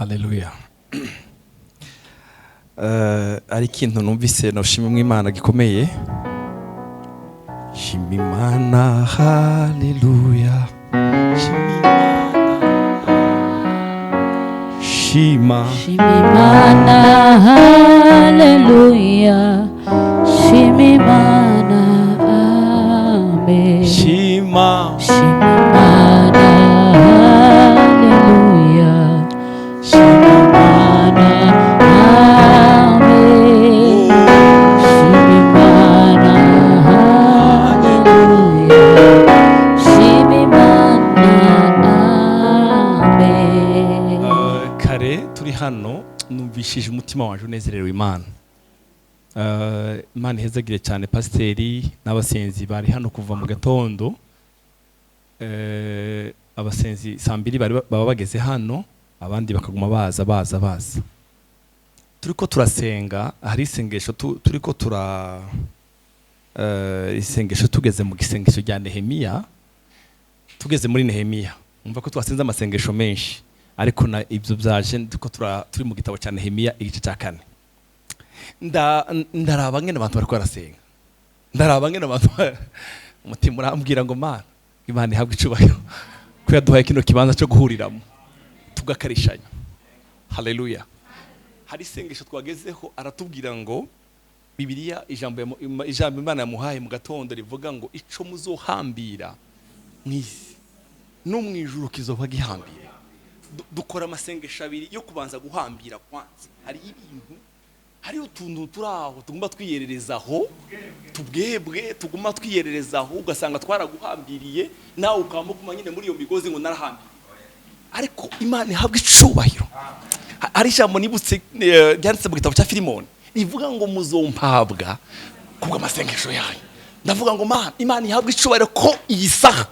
Haleluya. Ari ikintu numvise noshimwe Imana gikomeye. Shima Imana, haleluya. Shima Imana, haleluya. Shima Imana, amen. Shima Imana, haleluya. Shima Imana, amen. Shima Imana, haleluya. Shima Imana, amen. Kare turi hano numvishije umutima waje unezerewe Imana. Imana ihezagire cyane pasiteri n'abasenzi bari hano kuva mu gatondo. Abasenzi saa 2 baba bageze hano, abandi bakaguma baza. Turiko turasenga, hari isengesho turiko isengesho tugeze mu gisengesho rya Nehemiya. Tugeze muri Nehemiya, umva ko twasenze amasengesho menshi, ariko na ibyo byaje turi mu gitabo cya Nehemiya igice cya 4. Ndaraba ngene abantu bariko barasenga, ndaraba ngene abantu umutima urambwira ngo Imana ihabwe icubahiro ko yaduhaye kino kibanza cyo guhuriramo tugakarishanya. Haleluya. Hari isengesho twagezeho aratubwira ngo Bibiliya ijambo Imana yamuhaye mu gatondo rivuga ngo ico muzohambira mwisi no mwijuru kizoba gihambira. Dukora amasengesho abiri yo kubanza guhambira kwanza. Hari ibintu, hari utuntu turaho tugomba twiyererezaho, tubwebwe tugomba twiyererezaho, ugasanga twaraguhambiriye nawe ukamukuma nyine muri iyo migozi ngo narahambira. Ariko Imana ihabwe icubahiro. Hari ijambo nibutse ryanditse mu gitabo cya Filimoni rivuga ngo muzompabwa kubwo amasengesho yanyu. Ndavuga ngo Imana ihabwe icubahiro ko iyi saha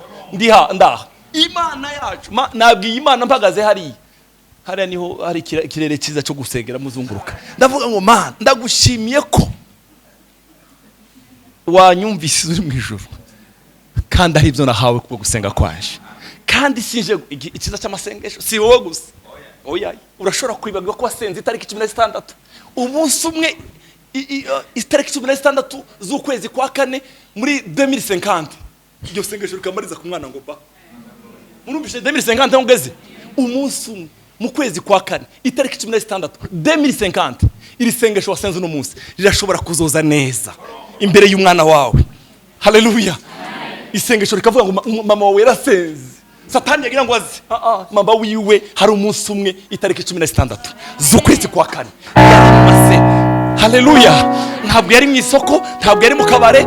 ndaha Imana yacu nabwiye Imana mpagaze hariya niho hari ikirere cyiza cyo gusengera muzunguruka. Ndavuga ngo ndagushimiye ko wanyumvise uri mu ijuru, kandi ari ibyo nahawe kubwo gusenga kwanje. Kandi sinje ikiza cy'amasengesho si wowe gusa, oya urashobora kwibagirwa ko wasenze itariki 16 umunsi umwe, itariki 16 z'ukwezi kwa 4 muri 2050. Iryo sengesho rikamariza ku mwana ngo murumvishe 2050 ngeze umunsi umwe mu kwezi kwa 4 itariki 16 2050. Iri sengesho wasenze no munsi rirashobora kuzoza neza imbere y'umwana wawe. Haleluya. Isengesho rikavuga ngo mama wawe yarasenze, Satani yagira ngo azi mama wiwe hari umunsi umwe itariki 16 z'ukwezi kwa 4 yaramaze. Haleluya. Ntabwo yari mu isoko, ntabwo yari mu kabare,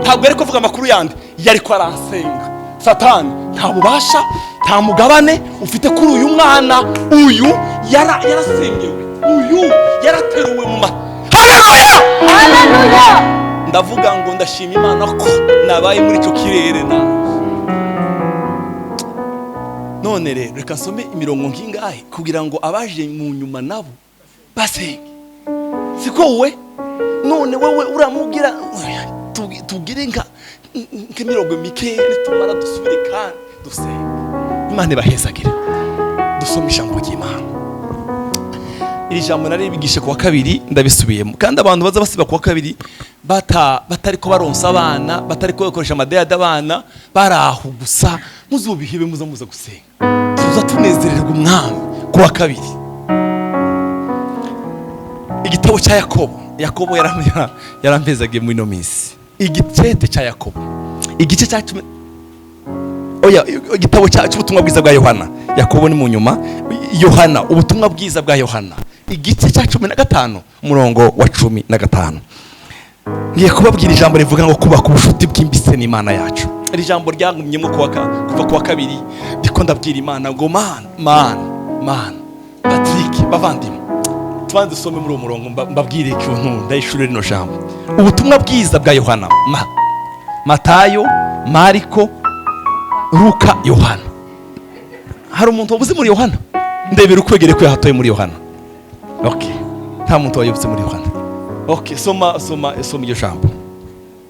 ntabwo yari kuvuga amakuru yandi, yari ko arasenga. Satani nta bubasha, nta mugabane ufite kuri uyu mwana. Uyu yarasengewe, uyu yarateruwe mu Haleluya. Ndavuga ngo ndashima Imana ko nabaye muri cyo kirere none rero reka nsome imirongo nkingahe kugira ngo abaje mu nyuma nabo basenge. Siko wowe none wowe uramubwira tugire nk'imirongo mikeya nitumara dusubire kandi dusenga. Imana ibahezagira. Dusome ijambo ry'Imana. Iri jambo nari bigishe kuwa 2 ndabisubiyemo, kandi abantu baza basiba kuwa 2 batari ko baronsa abana, batari ko bakoresha amadeyada abana, baraho gusa. Muzubihibe muza gusenga, tuza tunezererwa umwami kuwa 2. Igitabo cya Yakobo yarampezagiye muri no minsi. Igitete cya Yakobo, igice cya igitabo cy'ubutumwa bwiza bwa Yohana. Yakobo ni mu nyuma, Yohana ubutumwa bwiza bwa Yohana igice cya 15 umurongo wa 15. Ngiye kubabwira ijambo rivuga ngo kubaka ubushuti bw'imbise n'Imana yacu. Iri jambo ryangumyemo kuva kuwa 2 ndiko ndabwira Imana ngo Patrick bavandimwe tubanze dusome muri uwo murongo mbabwire ikintu ndayishure rino jambo. Ubutumwa bwiza bwa Yohana, Matayo, Mariko, Luka, Yohana. Hari umuntu wabuze muri Yohana? Ndebera ukwegere ko yahatoye muri Yohana. Okay, nta muntu wayobutse muri Yohana. Okay, soma iyo jambo.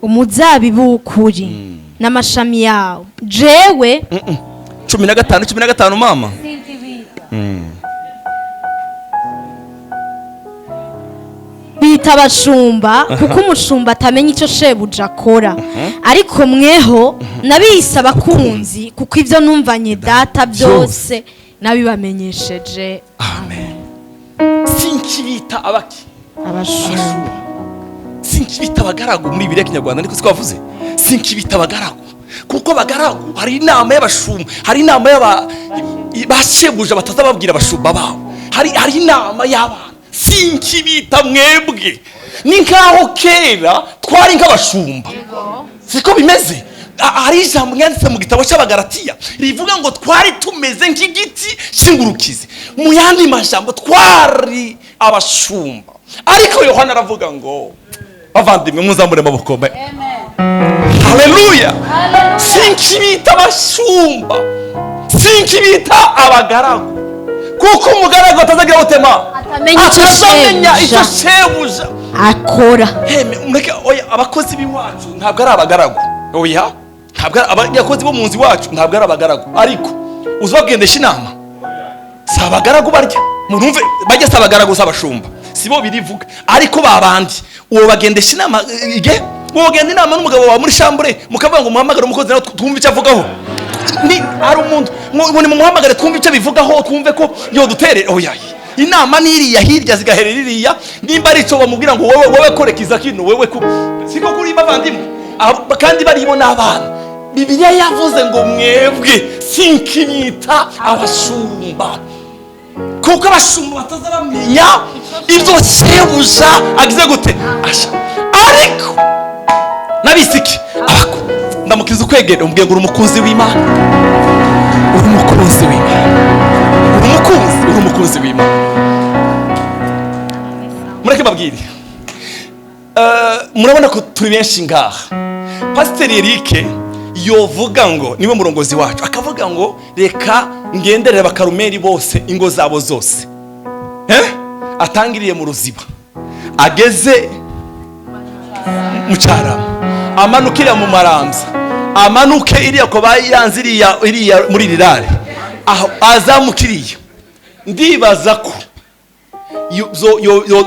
Umuzabibu ukuri n'amashami yawo jewe 15 mama. mbita abashumba kuko umushumba atamenya icyo shebuja akora, ariko mweho nabise abakunzi kuko ibyo numvanye data byose nabibamenyesheje. Amen. Sinkibita abaki Abashumba. Sinkibita abagaragu muri Bibiliya Kinyarwanda, ariko siko bavuze. Sinkibita abagaragu kuko abagaragu hari inama y'abashumba, hari inama y'abashebuja batazababwira abashumba babo, hari inama y'abana. Sinkibita mwebwe, ni nkaho kera twari nk'abashumba, siko bimeze. Hari ijambo ryanditse mu gitabo cy'Abagalatiya rivuga ngo twari tumeze nk'igiti cy'ingurukizi. Mu yandi majambo twari abashumba, ariko Yohana aravuga ngo bavandimwe muzamure amaboko. Haleluya. Sinkibita abashumba, sinkibita abagaragu, kuko umugaragu atazagira gutema atamenya icyo shebuja akora. Mureke oya, abakozi b'iwacu ntabwo ari abagaragu. Oya, ntabwo abakozi bo mu nzu iwacu ntabwo ari abagaragu, ariko uzagendesha inama si abagaragu barya. Murumve bajya si abagaragu s'abashumba, sibo birivuga, ariko babandi uwo bagendesha inama ige wogenda inama n'umugabo wa muri shambure mukavuga ngo muhamagare umukozi nawe twumve icyo avugaho. Ni ari umuntu ngo ni muhamagare twumve icyo bivugaho, twumve ko yo dutere. Oya, inama niriya hirya zigaherera iriya, nimba ari cyo bamubwira ngo wowe korekiza kino wewe ku siko kuri bavandimwe, kandi baribo n'abana. Bibiliya yavuze ngo mwebwe sinkibita abashumba kuko abashumba batazabamenya ibyo shebuja agize gute asha. Ariko nabisiki abako ndamukiza ukwegera umbwiye ngo uri umukunzi w'Imana, uri umukunzi w'Imana, uri umukunzi w'Imana. Mureke babwire, murabona ko turi benshi ngaha. Pasiteri Eric yovuga ngo niwe murongozi wacu, akavuga ngo reka ngenderere abakarumeri bose ingo zabo zose, atangiriye mu Ruziba ageze mu Cyarama, amanukira mu Maramza, amanuke iriya ko bayanze iriya muri Rirare, aho azamukiriye. Ndibaza ko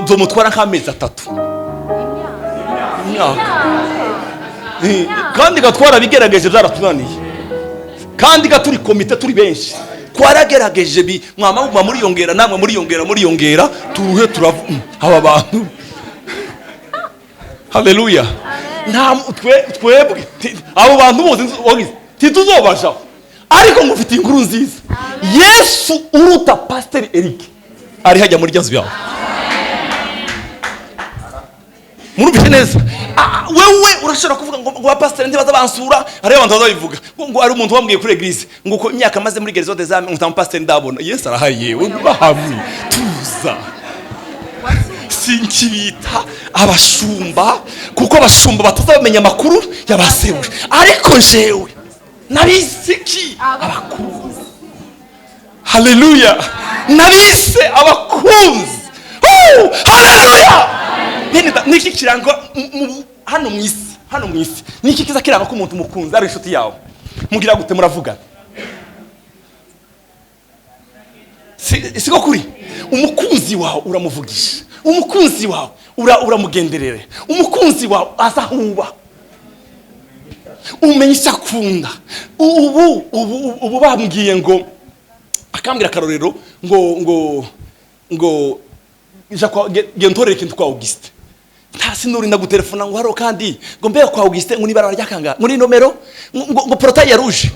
zo mutwara nk'amezi 3 kandi gatwara bigerageje byaratunaniye, kandi gaturi komite turi benshi twaragerageje mwama muri yongera namwe muri yongera turuhe turavu aba bantu. Haleluya. Nta twebwe abo bantu bose tituzobasha, ariko ngufite inkuru nziza. Yesu uruta Pastor Eric ari hajya muri ryazo yawe. Murumvise neza. Wewe urashobora kuvuga ngo ba pastor ndibaza bansura, ari abantu bazabivuga ngo ari umuntu wambwiye kuri eglise ngo ko imyaka maze muri gereza des âmes ngo pastor ndabona. Yesu arahaye we bahamwe tuza. Sinkibita abashumba kuko abashumba batazabamenya amakuru yabasebuje, ariko jewe nabisiki abakunzi. Haleluya. Nabise abakunzi. Haleluya. Niki kirangwa hano mwisi niki kiza kiranga ko umuntu mukunzi ari inshuti yawe mugira gute muravugana? Siko kuri umukunzi wawe uramuvugisha, umukunzi wawe uramugenderere, umukunzi wawe azahuba umenyesha akunda. Ubu bambwiye ngo akambwira akarorero ngo gentorere kintu kwa Auguste ntasi nuri ndagutelefona ngo haro kandi ngo mbe kwa Auguste ngo nibara ryakanga muri nomero ngo portail ya rouge,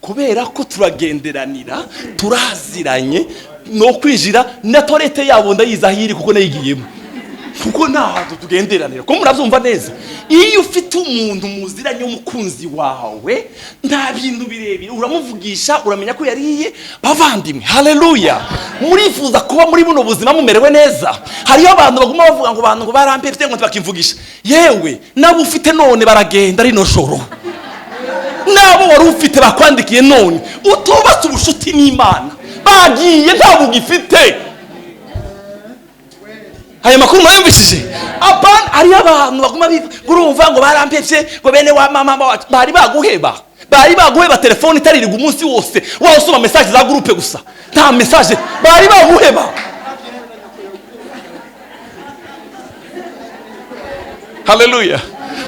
kubera ko turagenderanira turaziranye no kwijira na torete yabo ndayizahiri kuko nayigiyemo, kuko ntahantu tugenderanira ko murabyumva neza. Iyo ufite umuntu muziranye umukunzi wawe nta bintu birebire uramuvugisha, uramenya ko yariye. Bavandimwe, haleluya. Murifuza kuba muri buno buzima mumerewe neza. Hariyo abantu baguma bavuga ngo abantu ngo barampefite ngo bakimvugisha, yewe nabo ufite none baragenda rino joro, nabo wari ufite bakwandikiye none utubatse ubushuti n'Imana bagiye ntabwo ugifite. Aya makuru mwayumvishije? Apana ari abantu baguma urumva ngo barampefye ngo bene wa mama bari baguheba telefone itaririga umunsi wose waho usoma message za groupe gusa nta message bari baguheba. haleluya.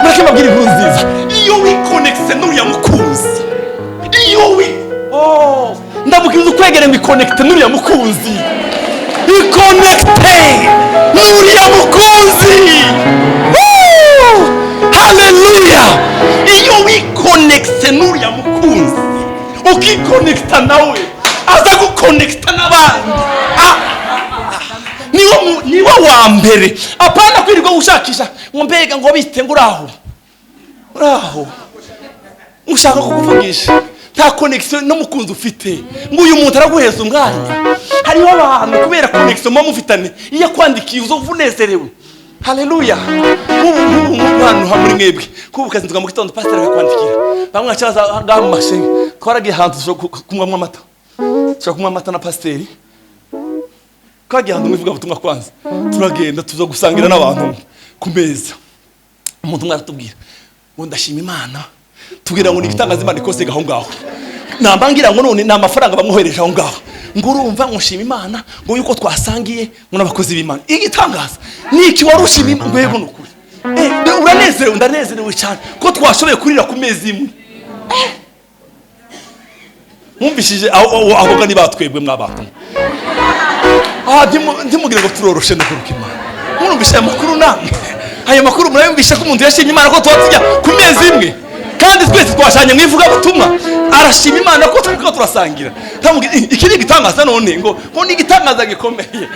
Mureke mbabwire inkuru nziza. Iyo wikonekise n'uriya mukunzi, ndamubwira ukwegere wikonekite n'uriya mukunzi, wikonekite n'uriya mukunzi. Haleluya. Iyo wikonekise n'uriya mukunzi, ukikonekita nawe, aza gukonekita n'abandi. Niwo wa mbere. Apana kwirirwa ushakisha ngo mbega ngo bite ngo uraho ushaka kukuvugisha, nta connection n'umukunzi ufite ngo uyu muntu araguheza umwanya. Hariho abantu kubera connection mu mufitane, iyo kwandikiye uzovunezerewe. Haleluya. Hano hamuri mwebwe kubukazi ntuga mu gitondo pastor akakwandikira, bamwe acaza ngaho mu mashenga, twaragiye hantu kumwa amata, kumwa amata na pasteur. Kagiye hantu mwivuga butumwa kwanza, turagenda tuza gusangira n'abantu ku meza. Umuntu umwe aratubwira ngo ndashima Imana, tubwira ngo nigitangaza Imana ikose gaho ngaho, nambangira ngo none n'amafaranga bamwohereje aho ngaho, ngo urumva ngo nshima Imana ngo yuko twasangiye ngo n'abakozi b'Imana. Igitangaza niki warushima Imana ngwego nukuri. Uranezerewe, ndanezerewe cyane ko twashoboye kurira ku meza imwe. Mwumvishije aho gani batwebwe mwabantu. Ndimugire ngo turoroshe no kuruka Imana. Mwumvishe amakuru namwe. Ayo makuru murayumvisha ko umuntu yashimye Imana ko twatujya ku meza imwe. Kandi twese twashanye mwivuga butumwa. Arashima Imana ko turasangira. Tamubwira iki ni gitangaza none ngo ni gitangaza gikomeye.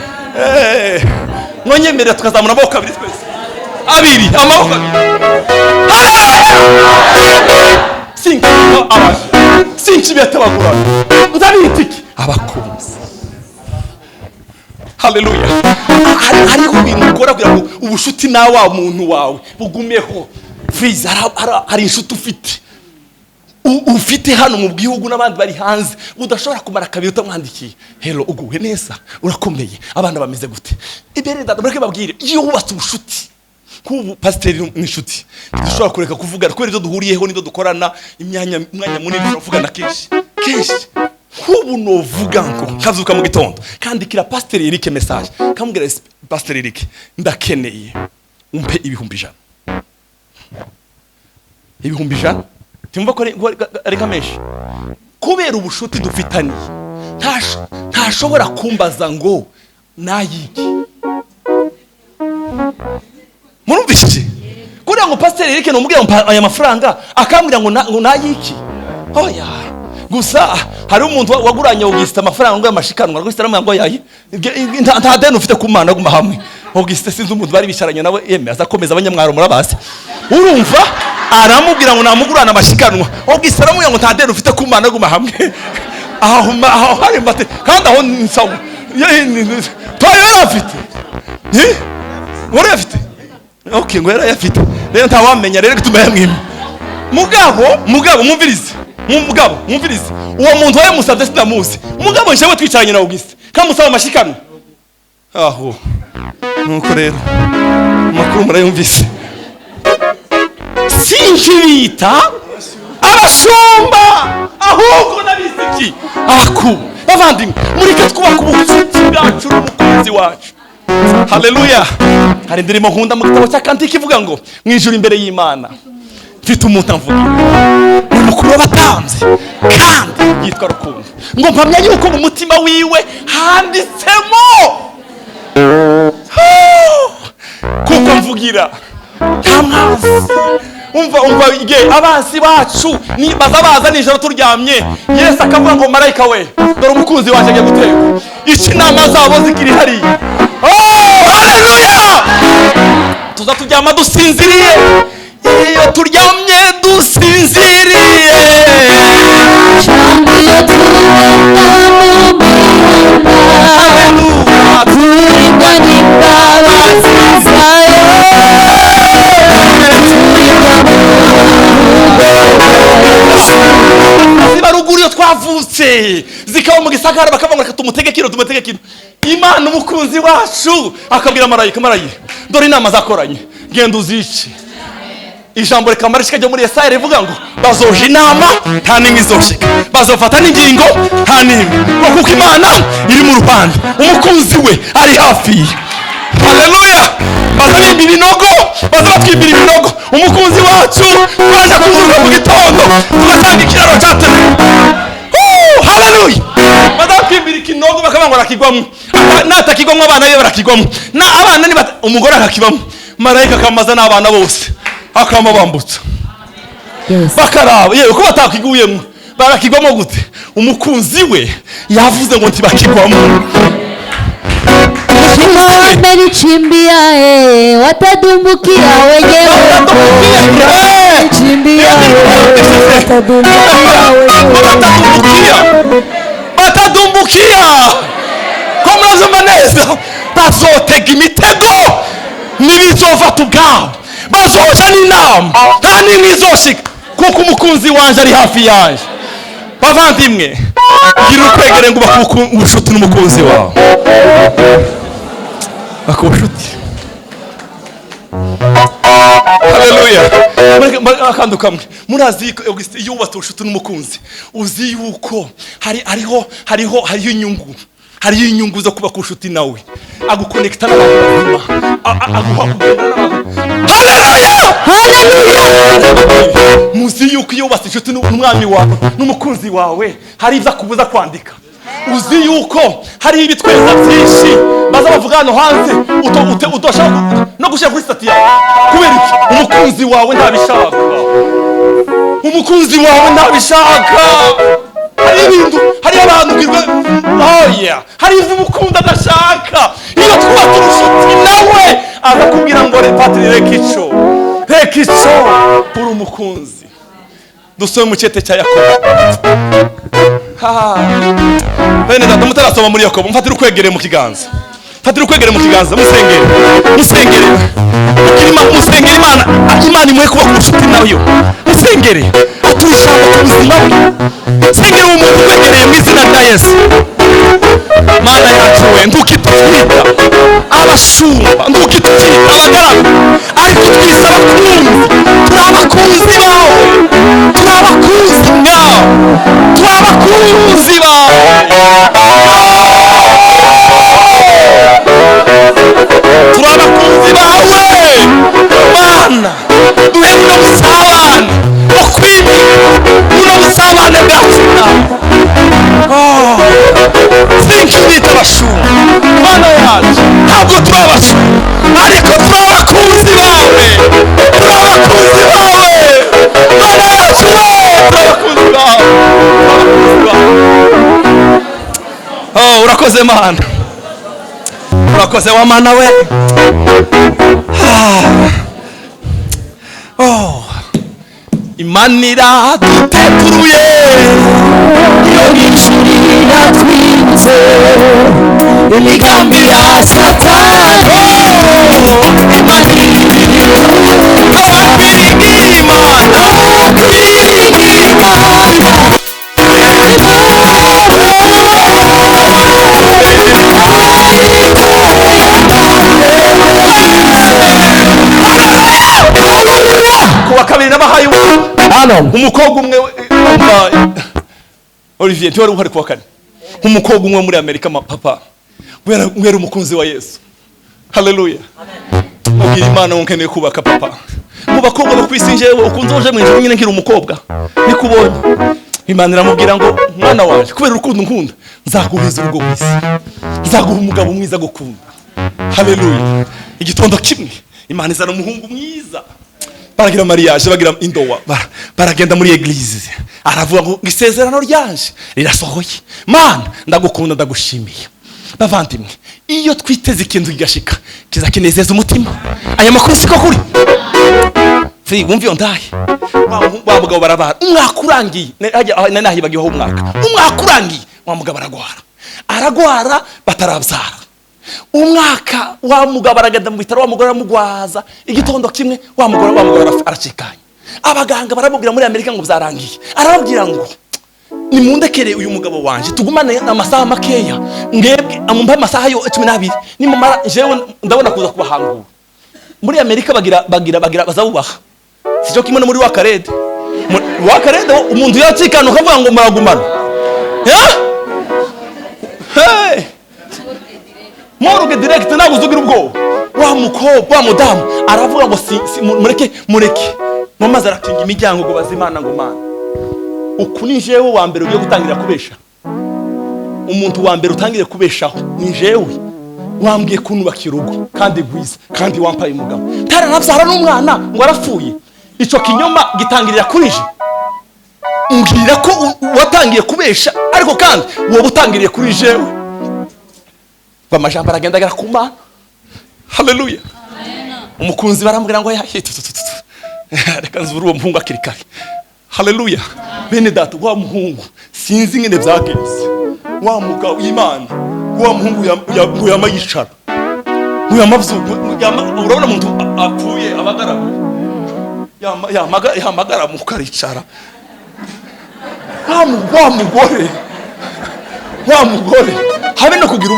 Mwonyemerera tukazamura amaboko abiri twese. Abiri, amaboko abiri. Sinki abaje. Sinki biyatabagura. Ndabitiki abakunzi. Haleluya. Hariho ibintu ukora kugira ngo ubushuti na wa muntu wawe bugumeho. Freeze, hari inshuti ufite hano mu gihugu n'abandi bari hanze udashobora kumara kabiri utamwandikiye. Hello, uguwe neza, urakomeye, abana bameze gute? Ibere dada mureke babwire, iyo wubatse ubushuti kubu pastor n'inshuti dushobora kureka kuvuga kubera ibyo duhuriyeho n'ibyo dukorana umwanya munini tuvugana kenshi kubu novuga ngo kazuka mu gitondo kandi kira pastor Eric message kamubwira pastor Eric ndakeneye umpe ibihumbi 100 timva ko ari kameshi kubera ubushuti dufitaniye ntashobora kumbaza ngo nayiki. Murumvishije kugira ngo pastor Eric no mubwira aya mafaranga akambwira ngo nayiki. Oya gusa hari umuntu waguranye Auguste amafaranga ngo yamashikanwa Auguste aramwanga yayi nta deni ufite ku Mana guma hamwe. Auguste sinzi umuntu bari bicaranye nawe yeme azakomeza abanyamwaro murabase urumva aramubwira ngo namugurana amashikanwa Auguste aramubwira ngo nta deni ufite ku Mana guma hamwe. aho hari mate kandi aho nsawo toyo afite wari afite okay ngo yari afite rero ntawamenya rero gutuma yamwima mugabo mwumvirize uwo muntu waye musabye sinamuzi mugabo nshawe twicaranye na Auguste kamusaba amashikanwa aho nuko rero makuru murayumvise sinkibita abashumba ahubwo nabisiki bavandimwe mureke twubaka ubucuti bwacu n'umukunzi wacu. Haleluya. Hari indirimbo nkunda mu gitabo cya Kantiki ivuga ngo mwijuru imbere y'Imana mfite umuntu amvugira umukuru w'abatanzi kandi yitwa Rukundo ngo mpamya yuko mu mutima wiwe handitsemo kuko mvugira amazi. Umva ige abasi bacu ni bazabaza nijoro turyamye Yesu akavuga ngo marayika we dore umukunzi waje agiye guteka iki nama zabo zikiri hari. Haleluya. Tuza turyama dusinziriye iyo turyamye dusinziriye Champion zibaruguriyo twavutse zikaba mu gisagara bakavuga ngo tumutege kino Imana umukunzi wacu akabwira marayika dore inama zakoranye genda uzice. Ijambo rikamara shikajya muri Yesaya rivuga ngo bazoje inama nta nimwe izoshika bazofata n'ingingo nta nimwe kuko Imana iri mu ruhande umukunzi we ari hafi. haleluya. Baza bimba ibinogo, baza batwimbira ibinogo. Umukunzi wacu twaje kuzuka mu gitondo tugasanga ikiraro cyatemwe. Haleluya. Baza batwimbira ikinogo bakabanga rakigwamo. Natakigwamo abana be barakigwamo. Na abana ni umugore akakibamo. Marayika kamaza n'abana bose akama bambutsa. Bakaraba yewe ko batakiguyemo barakigwamo gute? Umukunzi we yavuze ngo ntibakigwamo. Wamenichimbia watadumbukia wenyewe. Wamenichimbia watadumbukia wenyewe. Watadumbukia. Kwa mnazoma neza bazotega imitego n'ibizofata ubwabo. Bazoja n'inama nta nimwe izoshika kuko umukunzi wanje ari hafi yanje. Bavandimwe gira ukwegere ngo bakubucuti n'umukunzi wawe. Bakubucuti. Haleluya. Akantu kamwe murazi iyo ubatse ubucuti n'umukunzi uzi yuko hariho inyungu. Hariyo inyungu zo kuba kushuti nawe. Agukonekta n'abantu bazima. Aguha kugenda n'abantu. Haleluya! Haleluya! Muzi yuko iyo ubatse inshuti n'umwami wawe n'umukunzi wawe hari ibyo akubuza kwandika. Uzi yuko hari ibitweza byinshi baza bavuga hano hanze utoshaka no gushaka kuri stati yawe. Kubera iki? Umukunzi wawe ntabishaka. Umukunzi wawe ntabishaka. Hari abantu birwe hari ivu mukunda adashaka. Iyo twuba turushuti nawe akakubwira ngo repatri rekico uri umukunzi. Dusome mu cyete cya Yakobo. Bene data mutarasoma muri Yakobo mfatira ukwegere mu kiganza. Fatira ukwegere mu kiganza musengere. Musengere Imana imwe kuba kushuti nayo. Musengere atujambo kubuzima bwe. Sengera umuntu kwegereye mu izina rya Yesu. Mana yacu we ndukitwita abashumba ndukitwita abagaragu ariko twisaba kumva turabakunzi bawe turabakunzi bawe Mana duhe no musabane okwimi no musabane bwacu sinkibita abashumba Mana yacu ntabwo turabashumba ariko turabakunzi bawe Mana yacu turabakunzi bawe urakoze Mana urakoze wa Mana we Imanira duteturuye iyo gicurira twinze imigambi ya Satani kuwa kabiri nabahaye umukobwa umwe Olivier ntiwari uhari kuwa kane. Umukobwa umwe muri Amerika papa wera umukunzi wa Yesu. Haleluya. Mubwira Imana nkeneye kubaka papa. Mu bakobwa bakwisinje ukunze uje mwinjira nyine nkiri umukobwa. Nikubonye. Imana iramubwira ngo mwana waje kubera urukundo nkunda nzaguheza urugo kwisi. Nzaguha umugabo mwiza gukunda. Haleluya. Igitondo kimwe Imana izana umuhungu mwiza. Baragira mariage bagira indowa baragenda muri eglise aravuga ngo isezerano ryanje rirasohoye Mana ndagukunda ndagushimiye. Bavandimwe iyo twiteze ikintu gigashika kizakinezeza umutima aya makuru siko kuri wumva iyo ndaye wa mugabo barabara umwaka urangiye nahibagiyeho umwaka urangiye wa mugabo aragwara batarabyara. Umwaka wa mugabo aragenda mu bitaro wa mugore aramugwaza igitondo kimwe wa mugore aracikanye. Abaganga baramubwira muri Amerika ngo byarangiye. Arababwira ngo nimundekere uyu mugabo wanje tugumane amasaha makeya ngebwe amumpa amasaha yo 12 nimumara jewe ndabona kuza kubahangura. Muri Amerika bagira bazabubaha. Sijo kimwe no muri wakarede umuntu yacikana ukavuga ngo muragumana. Hey! Moruge direct naguzugira ubwo wa mukobwa wa mudamu aravuga ngo mureke mamaze arakinga imiryango ngo bazimana ngo mana uku ni jewe wa mbere ugiye gutangira kubesha umuntu wa mbere utangire kubeshaho ni jewe wambwiye kunubaka urugo kandi gwiza kandi wampaye umugabo taranabyara n'umwana ngo arapfuye ico kinyoma gitangirira kuri je umbwira ko watangiye kubesha ariko kandi wowe utangiriye kuri jewe bamajambo aragenda agera ku Mana. Haleluya. Umukunzi barambwira ngo reka nzuru uwo muhungu akiri kare. Haleluya. Bene data wa muhungu sinzi ngene byagenze wa mugabo Imana wa muhungu yamayishara urabona umuntu apfuye abagaramu yamagara mu karicara wa mugore habe no kugira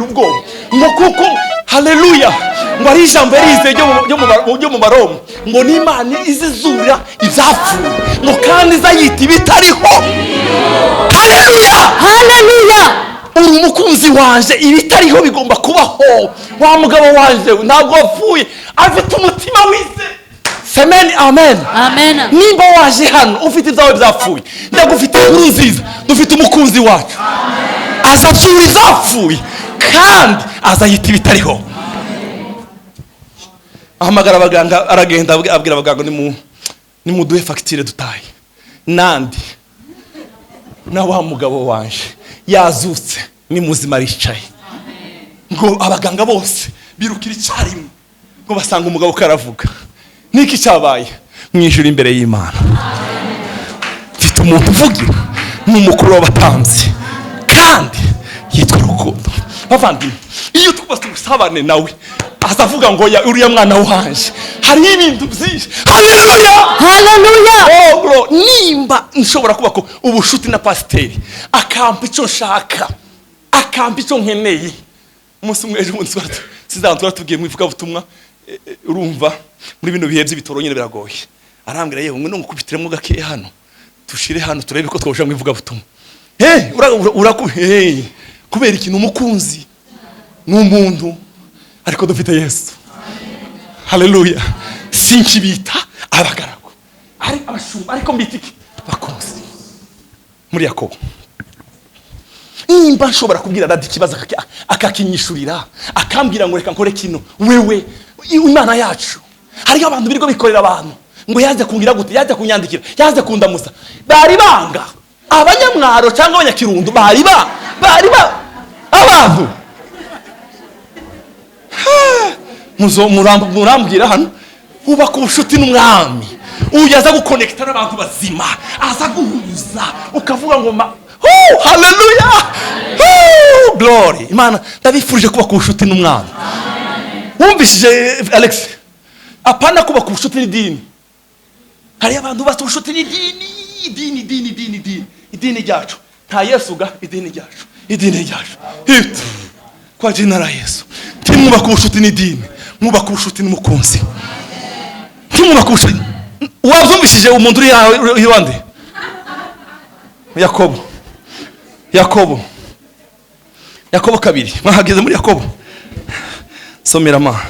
ubwoba ngo kuko haleluya ngo ari ijambo yarize ryo mu Baroma ngo n'Imana izizura ibyapfuye ngo kandi izayita ibitariho. Haleluya. Uri umukunzi wanje ibitariho bigomba kubaho. Wa mugabo wanje ntabwo wapfuye afite umutima wize. Amen. Amen. Nimba waje hano ufite ibyawe byapfuye ndagufite inkuru nziza dufite umukunzi wacu azazura izapfuye kandi azayita ibitariho. Ahamagara abaganga aragenda abwira abaganga ni muduhe fagitire dutaye nandi na wa mugabo wanje yazutse ni muzima ricaye ngo abaganga bose birukira icyarimwe ngo basanga umugabo karavuga niki cyabaye mwijuru imbere y'Imana. Mfite umuntu uvugira n'umukuru w'abatanzi kandi yitwa Rukundo. Bavandimwe iyo twubase usabane nawe azavuga ngo ya uriya mwana wanje hari ibintu byinshi. Haleluya. Oh bro nimba nshobora kuba ko ubushuti na pasiteri akampa icyo nshaka akampa icyo nkeneye umunsi umwe ejo umunsi wacu sizantura tugiye mu ivuga butumwa urumva muri bino bihe by'ibitoro nyine biragoye arambwira yewe ngo ngukubitiremo gake hano tushire hano turebe ko twoje mu ivuga butumwa kubera ikintu umukunzi n'umuntu ariko dufite Yesu. Haleluya. Sinkibita abagaragu ari abashumba ariko mbitiki bakoze muri Yakobo. Nimba nshobora kubwira dadi kibazo akakinyishurira akambwira ngo reka nkore kino wewe Imana yacu hari abantu biriko bikorera abantu ngo yaze kungira gute yaze kunyandikira yaze kundamusa bari banga abanyamwaro cyangwa abanyakirundo bari abantu murambwira hano uba ku bushuti n'umwami uyaza gukonekita n'abantu bazima aza guhuza ukavuga ngo haleluya glory Imana ndabifurije kuba ku bushuti n'umwami. Wumvishije Alex apana kuba ku bushuti n'idini hari abantu basa ubushuti n'idini ryacu nta Yesu ga idini ryacu kwa jina la Yesu timwuba ku bushuti n'idini mwuba ku bushuti n'umukunzi timwuba ku bushuti. Wazumvishije umuntu uri iwande Yakobo kabiri mwahageze muri Yakobo somera ma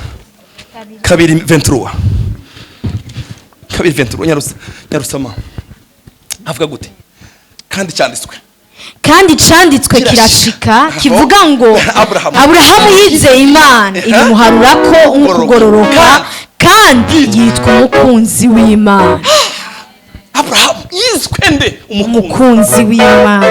kabiri 23 nyarusama avuga gute kandi cyanditswe kirashika kivuga ngo Abrahamu yizeye Imana ibimuharura ko umugororoka kandi yitwa umukunzi w'Imana. Abrahamu yizwe nde umukunzi w'Imana.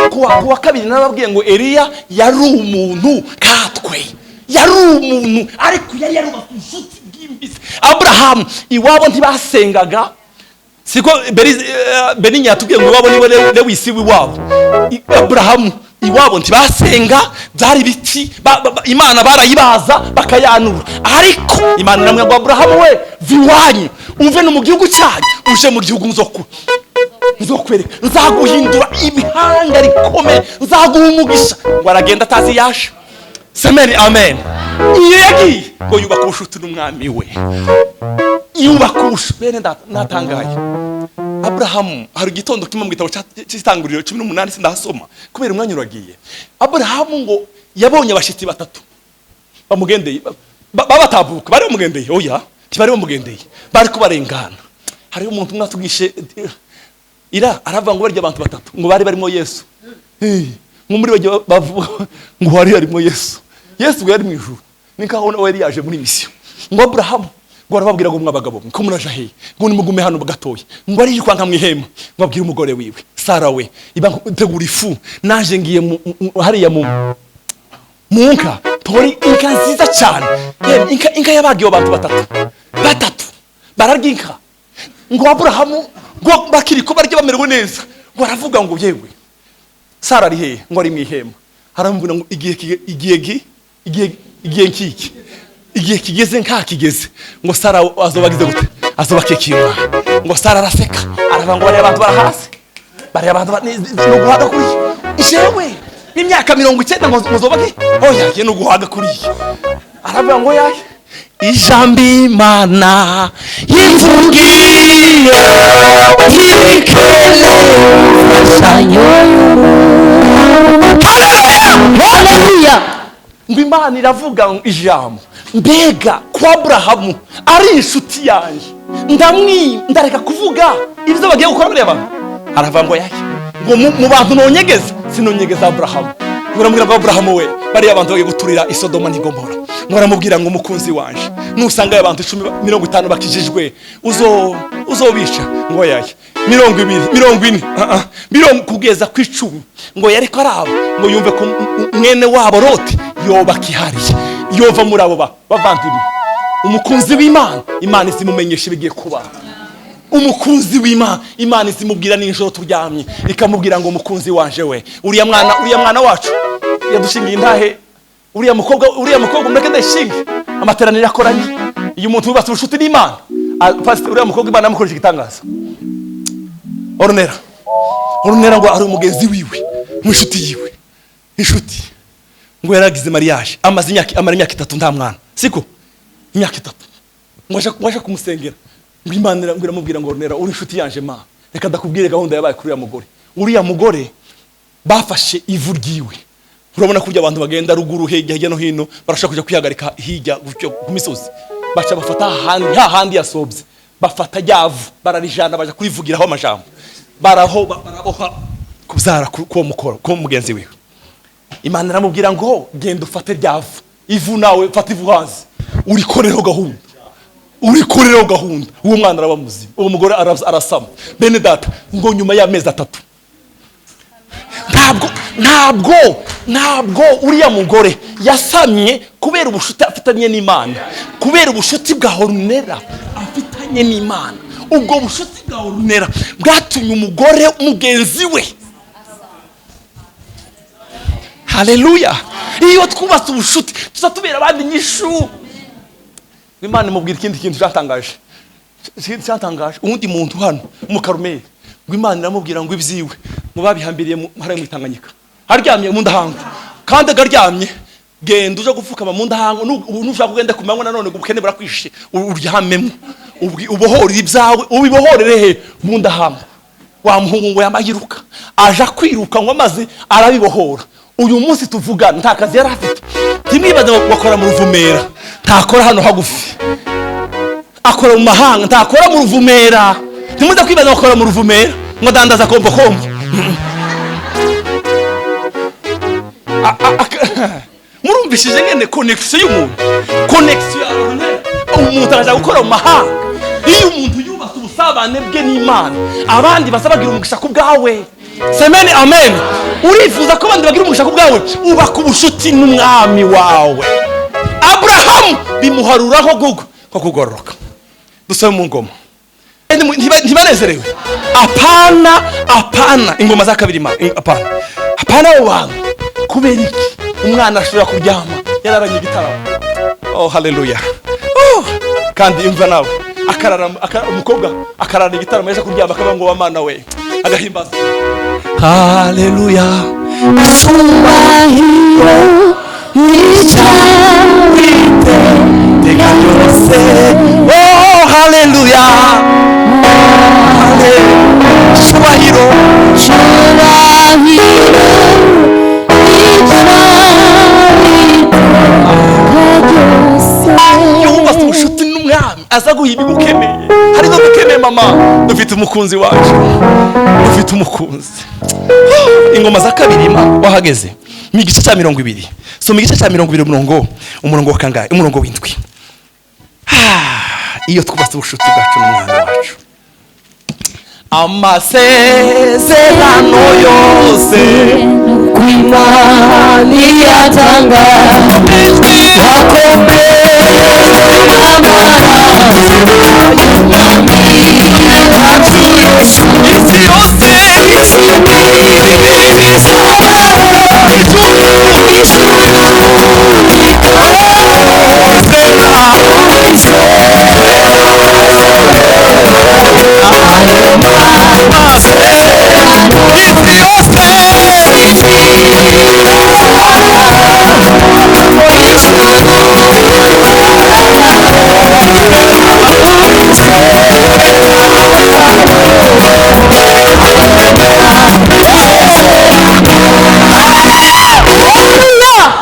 Kuwa kabiri nababwiye ngo Eliya yari umuntu katwe yari umuntu ariko yari yarubashuti bw'imbisi. Abrahamu iwabo ntibasengaga siko Beninya yatubwiye ngo iwabo niwe Lewisi w'iwabo. Abrahamu iwabo ntibasenga byari biti Imana barayibaza bakayanura ariko Imana namwe ngo Abrahamu we viwanyu uve no mu gihugu cyanyu uje mu gihugu nzokwereka nzaguhindura ibihanga rikomeye nzaguha umugisha ngo aragenda atazi yasha. Amen. Iyo yagiye ngo yubaka ubushuti n'umwami we yubaka ubushuti bene natangaye. Abrahamu hari igitondo kimwe mu gitabo cy'itanguriro 18 sindasoma kubera umwanya uragiye. Abrahamu ngo yabonye abashitsi batatu bamugendeye babatabuka bari bamugendeye oya kibari bamugendeye bari kubarengana hari umuntu umwe atugishe ira aravuga ngo barya abantu batatu ngo bari barimo Yesu ngo muri bajye bavuga ngo hari harimo Yesu yari mu ijuru nikaho nawe yari yaje muri mission ngo Abraham ngo arababwira ngo mwabagabo ko muraje he ngo nimugume hano bagatoye ngo ari kwanka mwihema ngo abwira umugore wiwe Sara we iba tegura ifu naje ngiye hariya mu munka tori inka nziza cyane inka yabagiye abantu batatu bararya inka ngo Abraham ngo bakiri ko barya bamerwe neza ngo aravuga ngo yewe Sara ari he ngo ari mwihema haramubwira ngo igihe kigeze kigeze ngo Sara azobagize gute azobakekirwa ngo Sara araseka aravuga ngo bari abantu barahase bari abantu no guhaga kuri jewe imyaka 90 ngo muzobage oya ye no guhaga kuri aravuga ngo yaye ijambo Imana yivugiye yikele fashanyo haleluya ngo Imana iravuga ijambo mbega kwa Abraham ari inshuti yanje ndareka kuvuga ibyo bagiye gukora muri abantu aravuga ngo yaye ngo mu bantu nonyegeza sinonyegeza Abraham muramubwira ngo Abraham we bari abantu bagiye guturira Isodoma n'Igomora muramubwira ngo umukunzi wanje nusanga abantu 50 bakijijwe uzobica ngo yaye 20 kugeza ku 10 ngo yari ko araba ngo yumve ko mwene wabo Loti yoba kihariye yova muri abo bavandimwe umukunzi w'Imana Imana isimumenyesha bigiye kuba umukunzi w'Imana Imana isimubwira n'injoro turyamye ikamubwira ngo umukunzi wanje we uriya mwana wacu yadushingiye intahe uriya mukobwa mureke ndashinge amateraniro akoranye iyo umuntu yubatse ubushuti n'Imana pastor uriya mukobwa Imana yamukoresha igitangaza Ornera ngo ari umugenzi wiwe mushuti yiwe inshuti ngo yaragize mariage amaze imyaka 3 nta mwana siko imyaka 3 mwaje kumusengera ngo Imana iramubwira ngo Ornera uri inshuti yanje ma reka ndakubwire gahunda yabaye kuri uriya mugore bafashe ivu ryiwe urabona kurya abantu bagenda ruguru hirya no hino barashaka kuja kwihagarika hirya gutyo ku misozi bacha bafata hahandi yasobye bafata ryavu bararijana baje kurivugiraho amajambo baraboha kubyara ko mukoro ko mugenzi wiwe Imana iramubwira ngo genda ufate ryavu ivu nawe fata ivu hanze urikorereho gahunda uwo mwana araba muzima uwo mugore arasama bene data ngo nyuma y'amezi 3 ntabwo uriya mugore yasamye kubera ubushuti afitanye n'Imana kubera ubushuti bwa Ornera afitanye n'Imana ubwo bushuti bwa Ornera bwatumye umugore mugenzi we haleluya iyo twubatse ubushuti tuzatubera abandi nyishu Imana imubwira ikindi kintu cyatangaje undi muntu hano mu Karumeli ngo Imana iramubwira ngo ibyiwe mu babihambiriye hari mu Tanganyika haryamye mu ndahanga kandi agaryamye genda uje gupfukama mu ndahanga nushaka kugenda kumanywa nanone ubukene burakwishe uryamemo ubohora ibyawe ubibohorere he mu ndahanga wa muhungu ngo yamayiruka aja kwiruka ngo amaze arabibohora uyu munsi tuvugana nta kazi yari afite timwibaze bakora mu Ruvumera ntakora hano hagufi akora mu mahanga ntakora mu Ruvumera timuze kwibaza bakora mu Ruvumera ngo dandaza kombo murumvishije ngene connection y'umuntu umuntu araja gukora mu mahanga iyo umuntu yubatse ubusabane bwe n'Imana abandi basabagira umugisha ku bwawe semeni amen urifuza ko abandi bagira umugisha ku bwawe ubaka ubushuti n'umwami wawe Abraham bimuharuraho gugo ko kugororoka dusaba mu ngoma ntibanezerewe apana ingoma za kabiri apana abantu kubera iki umwana ashobora kuryama yararanye igitaramo haleluya kandi imva nawe umukobwa akarara igitaramo yaje kuryama akaba ngo wamana we agahimbaza haleluya Subahiro Nijawite Tekanyose haleluya Subahiro Nijawite ntaza guhiba imukeneye. Hari no dukeneye mama, dufite umukunzi wacu, dufite umukunzi. Ingoma za kabiri ma wahageze mu gice cya 20. So mu gice cya 20 umurongo wa kangahe? Umurongo w'indwi. Iyo twubatse ubushuti bwacu n'umwana wacu, amasezerano yose kw'Imana yatanga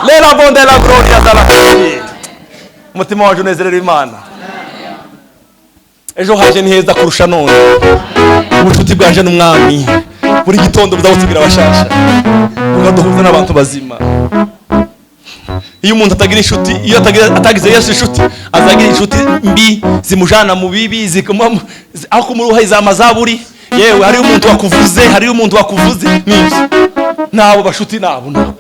Lera bonde la gloria dalla Dio. Umutima wacu unezerera Imana. Ejo haje ni heza kurusha none. Ubucuti bwanje n'umwami. Buri gitondo buzabusigira abashasha. Bugaduhuza n'abantu bazima. Iyo umuntu atagira inshuti, iyo atagize Yesu inshuti, azagira inshuti mbi zimujana mu bibi, zikamamo aho kumuruha izamazaburi. Yewe hari umuntu wakuvuze n'ibyo. Nabo bashuti nabo.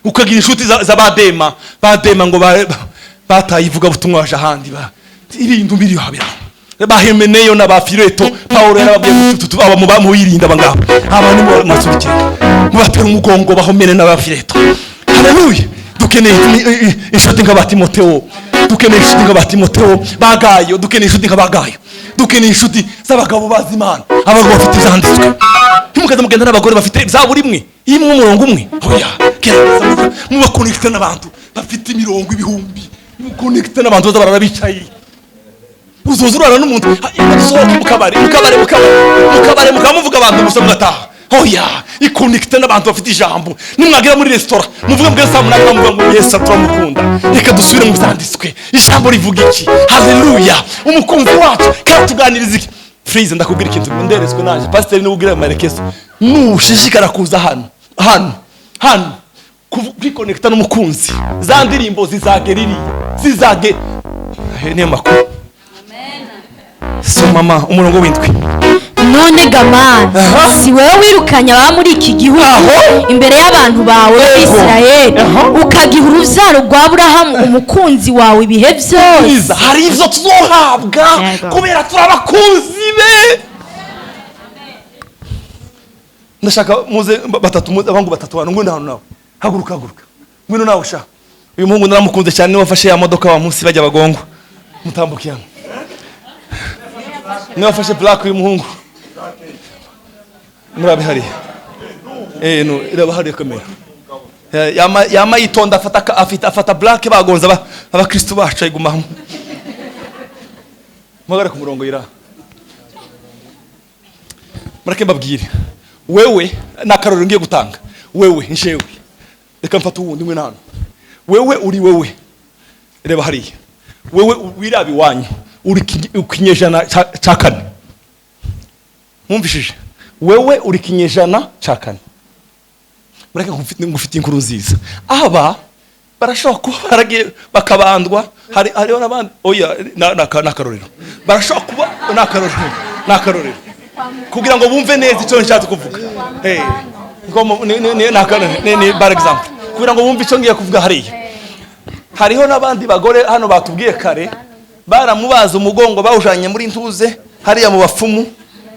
Ukagira inshuti z'abadema ngo batayivuga butumwa waje ahandi ibintu biri habira bahemeneyo n'abafireto Paulo yarababwiye gututu aba mu birinda bangabo abantu mu masubike mu batera umugongo bahomene n'abafireto. Haleluya. Dukeneye inshuti nk'aba Timotheo, dukeneye inshuti nk'aba Timotheo bagayo, dukeneye inshuti nk'abagayo, dukeneye inshuti z'abagabo bazimana, abagabo bafite zanditswe. Ntimukaze mugenda n'abagore bafite zaburi imwe imwe umurongo umwe. Oya, gereza mu connecte n'abantu bafite imirongo ibihumbi, mu connecte n'abantu baza bicaye. Uzozurana n'umuntu asohoka mu kabare mukamuvuga abantu gusa mugataha. Oya, iconnecte n'abantu bafite ijambo. Nimwagira muri restaurant muvuga mbere saa munani bamuvuga ngo Yesu turamukunda. Reka dusubire mu zanditswe. Ijambo rivuga iki? Haleluya. Umukunzi wacu katuganiriza iki? Freeze ndakubwira ikintu nderezwe naje. Pastor ni ubwira amarekezo. Nushishikara kuza hano kwiconnecta n'umukunzi. Za ndirimbo zizage niyo makuru. Amen. So mama umurongo w'indwi. None gamana si wewe wirukanye aba muri iki gihugu imbere y'abantu bawe Israeli ukagiha urubyaro rwa Aburahamu umukunzi wawe ibihe byose. Hari ivyo tuzohabwa kubera turabakunzi be. Ndashaka muze abangu batatu bano ngwino hano nawe. Haguruka. Ngwino nawe sha. Uyu muhungu naramukunze cyane ni wafashe ya modoka wa munsi bajya bagongo. Mutambukiyana. Ni wafashe black uyu muhungu. Murabe hari. No irabahari kamera. Yama yitonda afata black bagonza abakristo bacu ayigumamo. Magara ku murongo ira. Marake mbabwire. Wewe nakaroro ngiye gutanga. Wewe njewe. Reka mfata uwundi mwe nano. Wewe uri wewe. Reba hariya. Wewe wirabi wanyu. Uri kinyejana ca kane. Mwumvishije? Wewe uri kinyejana ca kane. Mureke ngufite inkuru nziza. Aba barashobora kuba baragiye bakabandwa, hariho n'abandi. Oya nakarorero. Barashobora kuba nakarorero. Kugira ngo bumve neza icyo nshatse kuvuga. Ni bar example. Kugira ngo bumve icyo ngiye kuvuga hariya. Hariho n'abandi bagore hano batubwiye kare baramubaza umugongo bawujanye muri ntuze hariya mu bafumu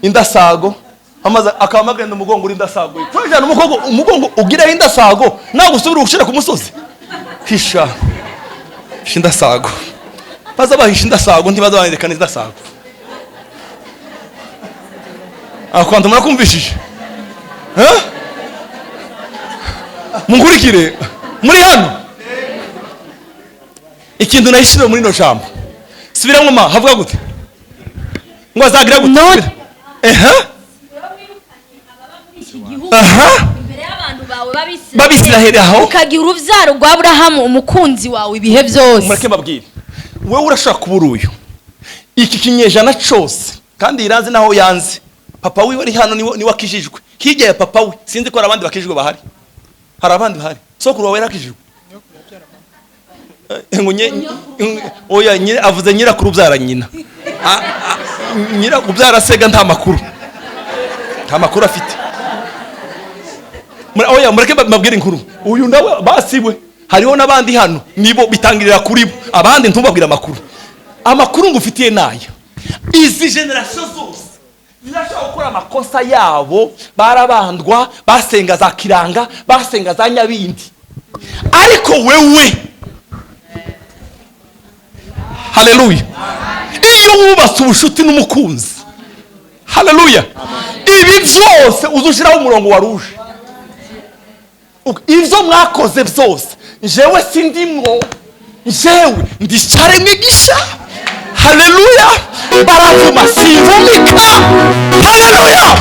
indasago amaze akamagenda umugongo uri indasago. Twajana umugongo ugira indasago nawe usubira gushira ku musozi. Hisha indasago. Baza bahisha indasago ntibazabanerekana indasago. Akwanda murakumvishije? Mungurikire muri hano. Ikintu nayishire muri no jambo. Subira ngoma havuga gute? Ngo azagira gute? Imbere y'abantu bawe babisiraheli aho ukagira urubyaro rwa Aburahamu umukunzi wawe ibihe byose. Mureke mbabwire. Wewe urashaka kubura uyu. iki kinyejana cyose kandi iranze naho yanze papa wiwe ari hano ni wakijijwe hirya ya papa we sinzi ko abandi bakijijwe bahari hari abandi bahari sokuru wawe yakijijwe ngo oya nyine avuze nyirakuru ubyara nyina nyirakuru ubyara sega nta makuru afite oya mureke mabwire inkuru uyu ndawe basiwe hariho nabandi hano nibo bitangirira kuri bo abandi ntubabwira amakuru ngufitiye nayo izi generation zose zirashaka gukora amakosa yabo barabandwa basenga za kiranga basenga za nyabindi ariko wewe haleluya iyo wubatse ubushuti n'umukunzi haleluya ibi byose uzushiraho umurongo waruje ivyo mwakoze byose jewe sindimwo jewe ndicare mwigisha haleluya baravuma simvumika haleluya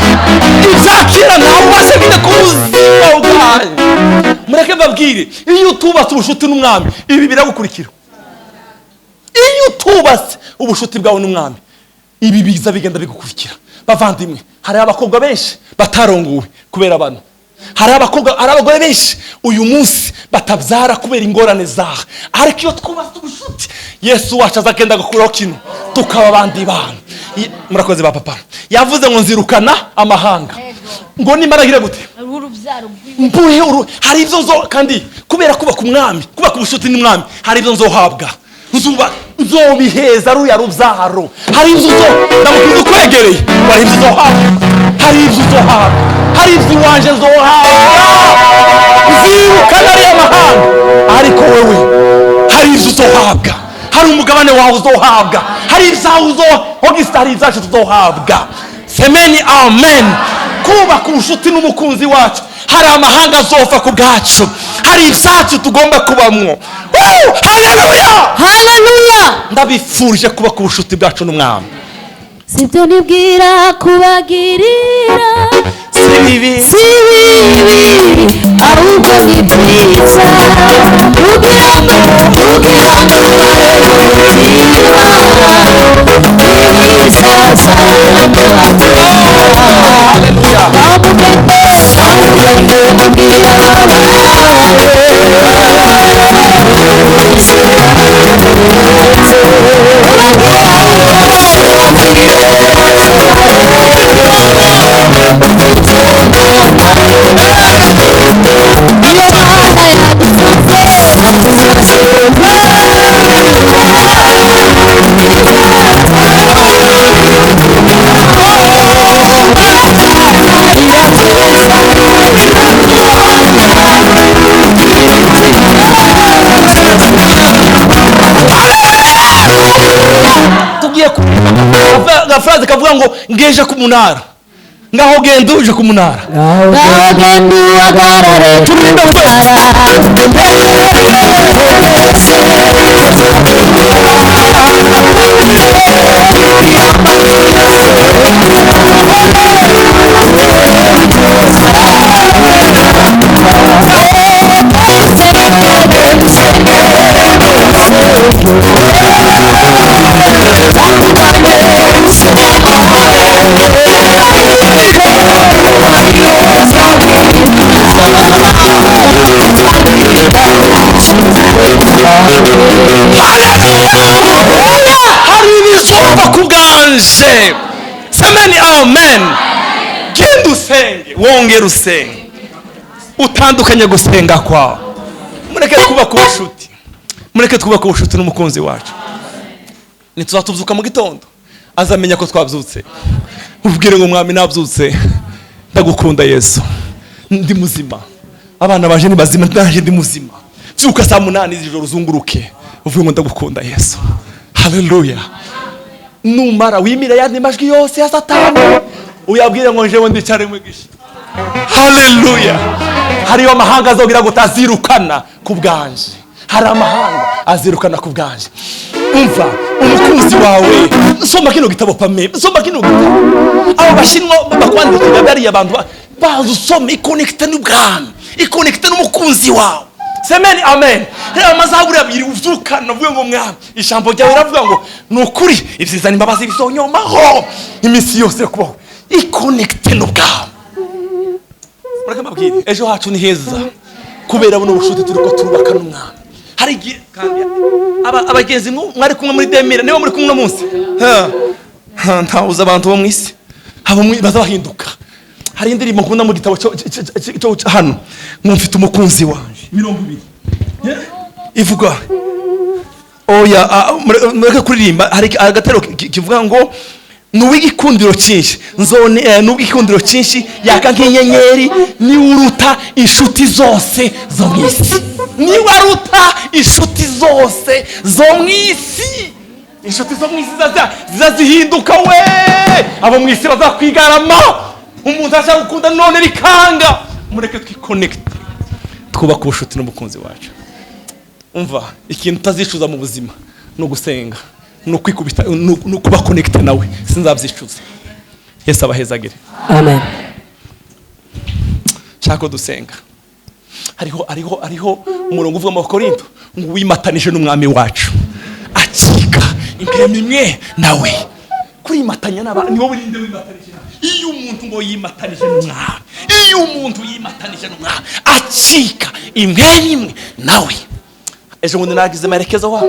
ivyakira ntabwo base bine ku buzima bwanyu mureke mbabwire iyo utubatse ubushuti n'umwami ibi biragukurikira iyo utubatse ubushuti bwawe n'umwami ibi biza bigenda bigukurikira bavandimwe hari abakobwa benshi batarongowe kubera abantu hari abagore benshi uyu munsi batabyara kubera ingorane zaha ariko iyo twubatse ubushuti Yesu wacu azagenda gukuraho kino tukaba abandi bana murakoze ba papa yavuze ngo nzirukana amahanga ngo nimaragire gute mbuhe hari ibyo kandi kubera kubaka umwami kubaka ubushuti n'umwami hari ibyo nzohabwa nzobiheza ruya rubyaro hari ibyo ndamukunda kwegereye hari ibyo uzohabwa hari ibyo iwanje nzohabwa nzirukana ariya mahanga ariko wewe hari ibyo uzohabwa hari umugabane wawe uzohabwa hari ibyawe uzohabwa hari ibyacu tuzohabwa semeni amen kubaka ubushuti n'umukunzi wacu hari amahanga azopfa ku bwacu hari ibyacu tugomba kubamwo haleluya ndabifurije kuba ku bushuti bwacu n'umwami sibyo nibwira kubagirira si bibi ahubwo ni byiza kugira ngo gafraze kavuga ngo ngeje ku munara ngaho genda uje ku munara ngaho genda uhagarare turinde hari ibizova ku bwanje semeni amen genda usenge wongera usenge utandukanye gusenga kwawe mureke twubaka ubushuti mureke twubaka ubushuti n'umukunzi wacu nituzatubyuka mu gitondo azamenya ko twabyutse ubwire ngo mwami nabyutse ndagukunda Yesu ndi muzima abana baje ni bazima ndaje ndi muzima byuka saa 8 z'ijoro uzunguruke uvuye ngo ndagukunda Yesu haleluya numara wimira yandi majwi yose ya Satani uyabwire ngo njewe ndicare mwigisha haleluya hariyo amahanga azogira gutazirukana ku bwanje hari amahanga azirukana ku bwanje umva umukunzi wawe soma kino gitabo pame soma kino gitabo abo bashinwa bakwandikira bari abantu bazusoma ikonekte n'ubwami ikonekte n'umukunzi wawe semeni amen reba amazaburi abiri uvyukana uvuye ngo mwami ijambo ryawe riravuga ngo nukuri ibyiza n'imbabazi bizonyomaho iminsi yose kubaho iconnecte n'ubwami. Mureke mbabwire ejo hacu ni heza kubera buno bushuti turiko turubaka n'umwami. Hari igihe kandi abagenzi mwari kumwe muri demire niba muri kumwe munsi ntawuza abantu bo mwisi abo bazabahinduka. Hari indirimbo nkunda mu gitabo cyo hano mfite umukunzi wanje 20 ivuga oya mureke kuririmba. Hari agatero kivuga ngo nuw'igikundiro cyinshi nzone nuw'igikundiro cyinshi yaka nk'inyenyeri ni uruta inshuti zose zo mwisi. Ni waruta inshuti zose zo mwisi. Inshuti zo mwisi zizazihinduka we abo mwisi bazakwigarama. Umuntu ashaka gukunda none bikanga. Mureke twiconnect twubaka ubushuti n'umukunzi wacu. Umva ikintu utazicuza mu buzima no gusenga no kwikubita no kuba connect nawe sinzabyicuza. Yesu abahezagire. Amen. Chako dusenga. Hariho umurongo uvuga mu Korinto ngo wimatanije n'umwami wacu akika imbere imwe nawe. Kuri matanya n'aba ni wowe urinde wimatanije. Iyo umuntu ngo yimatanije n'umwami, iyo umuntu yimatanije n'umwami akika imwe nawe. Ejo bundi nagize amaherekezo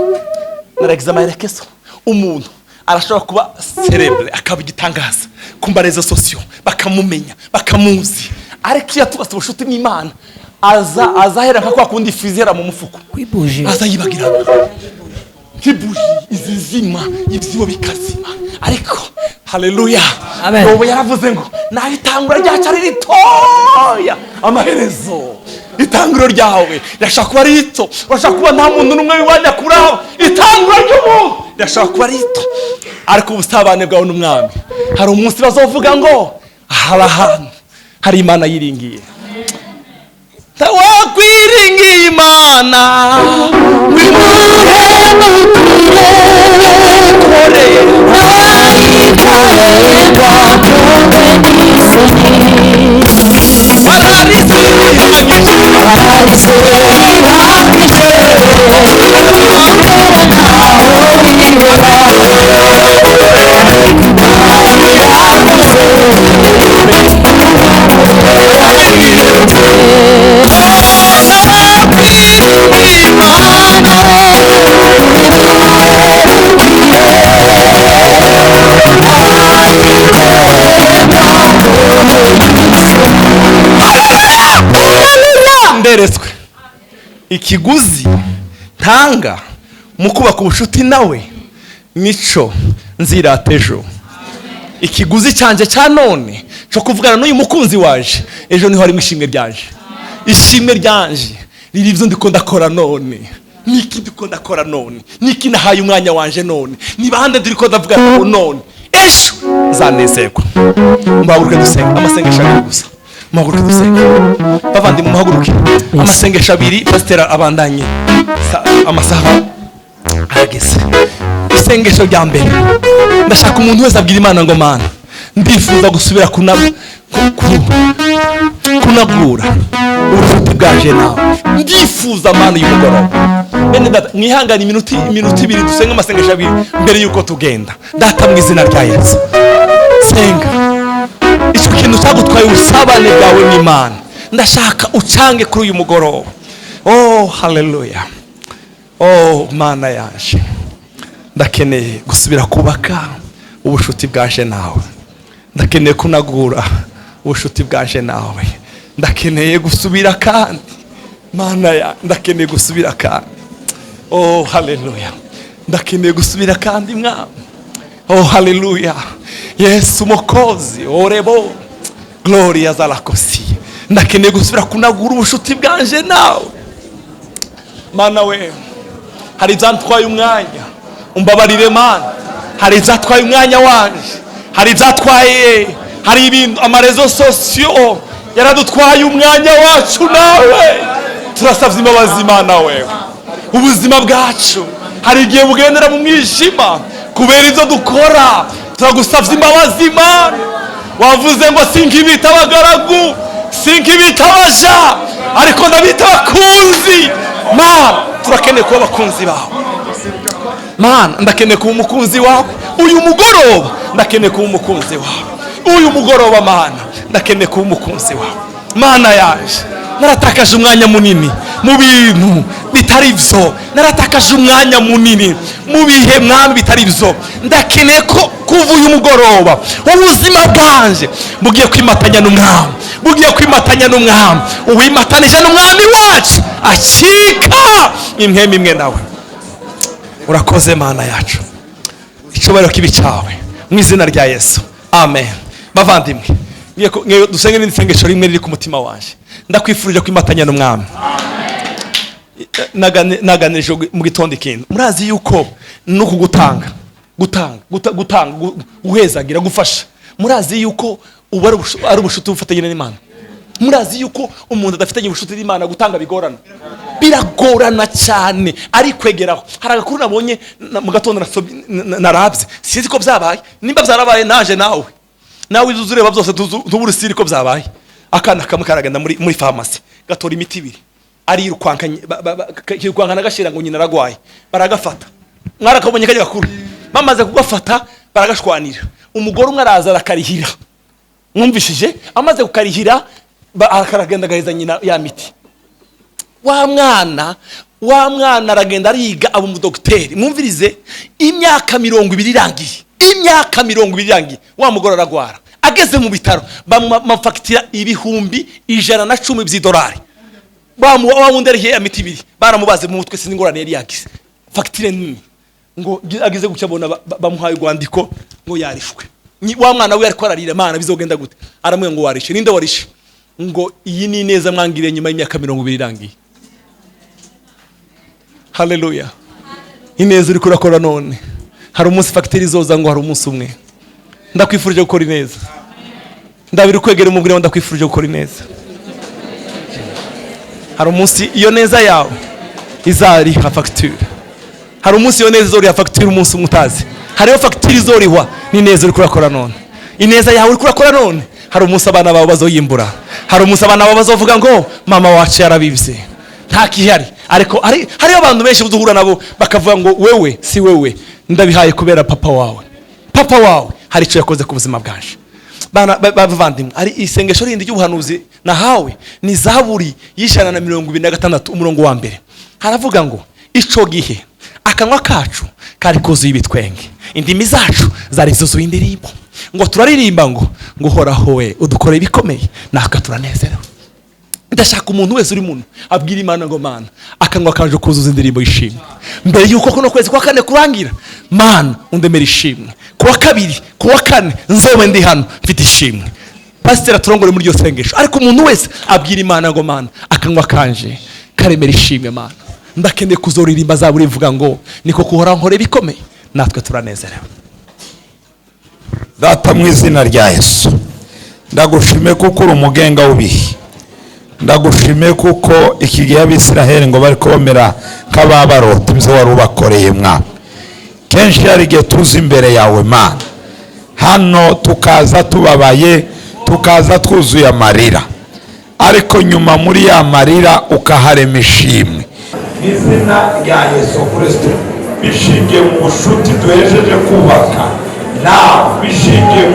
umuntu arashobora kuba celebre akaba igitangaza kumba rezo sosiyo bakamumenya bakamuzi, ariko iyo tubase ubushuti n'Imana azahera nka kwa kundi fizera mu mufuko kwibuje azayibagira kibuji izizima ibyo bikazima. Ariko haleluya wowe yaravuze ngo naho itangura ryacu ari ritoya amaherezo itanguro ryawe yashaka kuba rito. Washaka kuba nta muntu n'umwe wibanya kuraho itanguro ry'umuntu yashaka kuba rito, ariko ubusabane bwawe n'umwami hari umunsi bazovuga ngo haba hantu hari Imana yiringiye. Wakwiringiye Imana nderetswe ikiguzi ntanga mu kubaka ubushuti nawe nico nzirata ejo. Ikiguzi cyanje cya none cyo kuvugana n'uyu mukunzi waje ejo niho harimo ishimwe ryanje. Ishimwe ryanje riri byo ndiko ndakora none. Niki ndiko ndakora none, niki nahaye umwanya wanje none, ni bande ndiko ndavugana none. Ejo zanezerwa. Mbaburuke dusenga amasengesho ari gusa. Maguruke dusenga bavandi mu mahaguruke amasengesho abiri pasitera abandanye amasaha arageze. Isengesho rya mbere ndashaka umuntu wese abwira Imana ngo Mana ndifuza gusubira kunagura ubushuti bwaje nawe. Ndifuza Mana y'umugoroba bene data mwihangane iminota ibiri dusenga amasengesho abiri mbere yuko tugenda. Data mu izina rya Yesu senga icyo kintu cyagutwaye ubusabane bwawe n'Imana ndashaka ucange kuri uyu mugoroba. Oh haleluya. Oh Mana yaje ndakeneye gusubira kubaka ubushuti bwaje nawe. Ndakeneye kunagura ubushuti bwaje nawe. Ndakeneye gusubira kandi Mana ya ndakeneye gusubira kandi. Oh haleluya. Ndakeneye gusubira kandi mwami. Oh haleluya. Yesu Mokozi orebo gloria zalakosi. Ndakeneye gusubira kunagura ubushuti bwanje nawe. Mana we hari byantwaye umwanya umbabarire Mana. Hari byatwaye umwanya wanje, hari byatwaye hari ibintu amarezo sosiyo yaradutwaye umwanya wacu nawe. Turasavye imbabazi Mana we. Ubuzima bwacu hari igihe bugendera mu mwijima kubera ibyo dukora. Turagusavye imbabazi Mana. Wavuze ngo sinkibita abagaragu sinkibita abaja ariko ndabita abakunzi Mana. ndakeneye kuba abakunzi bawe Mana, ndakeneye kuba umukunzi wawe uyu mugoroba, ndakeneye kuba umukunzi wawe uyu mugoroba Mana, ndakeneye kuba umukunzi wawe Mana yaje. Naratakaje umwanya munini mu bintu bitari byo, naratakaje umwanya munini mu bihe mwami bitari byo. Ndakeneye ko kuva uyu mugoroba ubuzima bwanje bugiye kwimatanya n'umwami, bugiye kwimatanya n'umwami, uwimatanije n'umwami wacu akika impwemu imwe nawe. Urakoze Mana yacu, icyubahiro kibi cyawe mu izina rya Yesu, amen. Bavandimwe, dusenge n'isengesho rimwe riri ku mutima wanje. Ndakwifurije kwimatanya n'umwami. Naganirije mu gitondo ikintu, murazi yuko no kugutanga guhezagira gufasha, murazi yuko ubu ari ubushuti bufatanye n'Imana. Murazi yuko umuntu adafitanye ubushuti n'Imana gutanga biragorana cyane. Ari kwegeraho, hari agakuru nabonye mu gatondo narabye, sinzi ko byabaye, nimba byarabaye naje nawe uzureba byose tuburusiri ko byabaye. Akana kamwe karagenda muri pharmacy gatora imiti ibiri, ari irukwankana gashira ngo nyina aragwaye, baragafata. Mwarakabonye kajya gakuru, bamaze kugafata baragashwanira. Umugore umwe araza arakarihira, mwumvishije, amaze kukarihira akaragenda gaheza nyina ya miti. Wa mwana aragenda ariga aba umudokiteri. Mwumvirize, imyaka 20 irangiye, imyaka 20 irangiye, wa mugore aragwara. Ageze mu bitaro bamufakitira ibihumbi 110 by'idolari. Bamunderiye amiti ibiri, baramubaze mu mutwe siningorane yari yagize. Fakitire nini ngo agize gucyabona, bamuhaye gwandiko ngo yarishwe. Wa mwana we ariko ararira, Mana bizogenda gute? Aramwe ngo warishe. Ninde warishe? Ngo iyi ni neza mwangire nyuma y'imyaka 20 irangiye. Haleluya. Ineza uri kurakora none. Hari umunsi fakitire izoza ngo hari umunsi umwe. Ndakwifurije gukora neza. Ndabiri kwegera umubwire ngo ndakwifurije gukora neza. Hari umunsi iyo neza yawe izari ha facture. Hari umunsi iyo neza izori ha facture umunsi umutazi. Hari yo facture izorihwa ni neza uri kurakora none. Ineza yawe uri kurakora none. Hari umunsi abana bawe bazoyimbura. Hari umunsi abana bawe bazovuga ngo mama wacu yarabivye. Nta kihari. Ariko hari abantu benshi buduhura nabo bakavuga ngo wewe si wewe, ndabihaye kubera papa wawe. Papa wawe hari icyo yakoze ku buzima bwanje. Bavandimwe, ari isengesho rindi ry'ubuhanuzi nahawe ni Zaburi y'ijana na 26 umurongo wa mbere. Haravuga ngo ico gihe akanwa kacu kari kuzuye ibitwenge, indimi zacu zari zuzuye indirimbo, ngo turaririmba ngo Horaho we udukore ibikomeye naka turanezerewe. Ndashaka umuntu wese uri muntu abwira Imana ngo Mana, akanwa kaje kuzuza indirimbo y'ishimwe. Mbere yuko kuno kwezi kwa kane kurangira, Mana undemera ishimwe. Kuwa kabiri, kuwa kane nzobe ndi hano mfite ishimwe. Pastor turongore muri ryo sengesho, ariko umuntu wese abwira Imana ngo Mana, akanwa kanje karemera ishimwe. Mana, ndakeneye kuzoririmba Zaburi ivuga ngo niko kuhora nkore bikomeye natwe turanezerewe. Data mu izina rya Yesu, ndagushime kuko uri umugenga w'ibihe. Ndagushime kuko iki gihe Abisiraheli ngo bari komera kababarota ibyo wari ubakoreye Mwami. Kenshi hari igihe tuzi imbere yawe Mana, hano tukaza tubabaye, tukaza twuzuye amarira, ariko nyuma muri ya marira ukaharema ishimwe. Izina rya Yesu Kristo bishingiye mu bushuti duhejeje kubaka, nawe bishingiye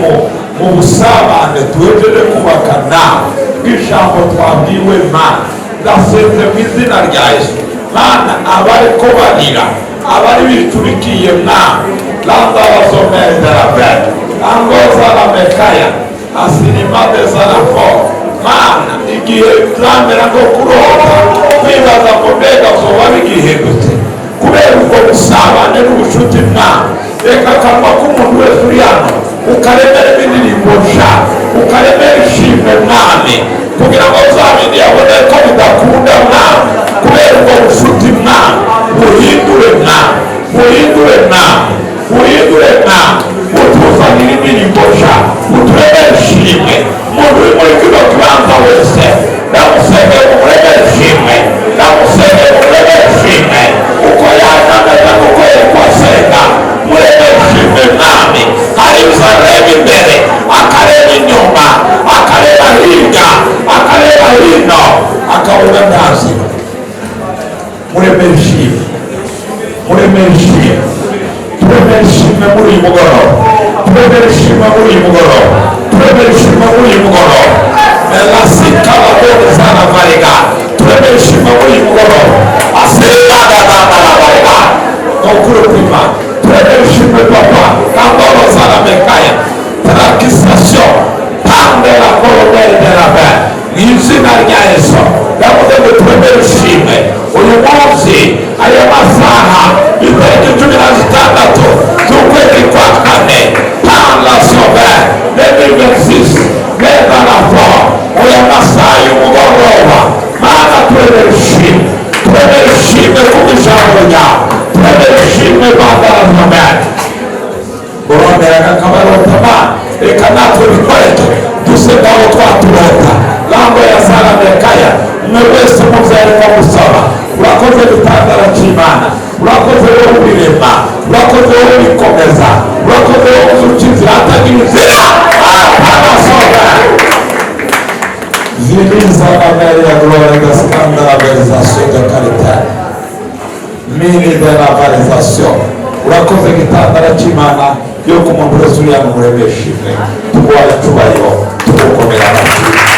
mu busabane duhejeje kubaka, nawe bw'ijambo twabwiwe Mana. Ndasenze mu izina rya Yesu Mana, abari ko barira, abari biturikiye Mana, landa wasomeza rabe angoza la mekaya asinimade zarafo Mana, igihe zamera ngo kurota kwibaza ngo mbega zoba bigihindutse kubera ubwo busabane n'ubushuti Mana. Reka akanwa k'umuntu wese uri hano ukaremera indirimbo nshya, ukaremera ishimwe Mwami, kugira ngo zabindi yabone ko bidakunda Mwami, kubera ubwo bushuti Mwami. Buhindure Mwami, buhindure Mwami, buhindure Mwami, utuzanire indirimbo nshya, uturemere ishimwe. Umuntu uri muri kino kibanza wese ndamusenge muremere ishimwe, ndamusenge muremere ishimwe, uko yatangaza nuko yakwasenga muremere ishimwe Mwami. Hari uzareba imbere, akareba inyuma, akareba hirya, akareba hino, akabona ntazi. muremere ishimwe, muremere ishimwe, turemere ishimwe muri uyu mugoroba, turemere ishimwe muri uyu mugoroba, turemere ishimwe muri uyu mugoroba. Melasikala bode sana variga, turemere ishimwe muri uyu mugoroba. Asenga variga, nokuru prima, turemere ishimwe papa, kambolo sana mekaya, trakisasyon, tande la kolomere de la paix. Izina rya Yesu ndavuze ngo turemere ishimwe uyu munsi aya masaha itariki 16 z'ukwezi kwa kane tanga sobe levivesis meza na fo uyu masaha y'umugoroba mana turemere ishimwe kubw'ijambo ryawe, turemere ishimwe bandara urondera kakabarotama reka natwe bikoreke dusegaho twaturota lambo ya sala mekaya mwe wese muzareka musaba urakoze bitandara cy'Imana, urakoze wowe ubirema, urakoze wowe ubikomeza, urakoze wowe uzukiza hatagira inzira amasoga ziliza ameri ya gloria de scandala verizasyon de karita mini de la verizasyon. Urakoze gitandara cy'Imana yo ku muntu wese uri hano muremeshe tuguhaye icyubahiro tugukomera amashyi.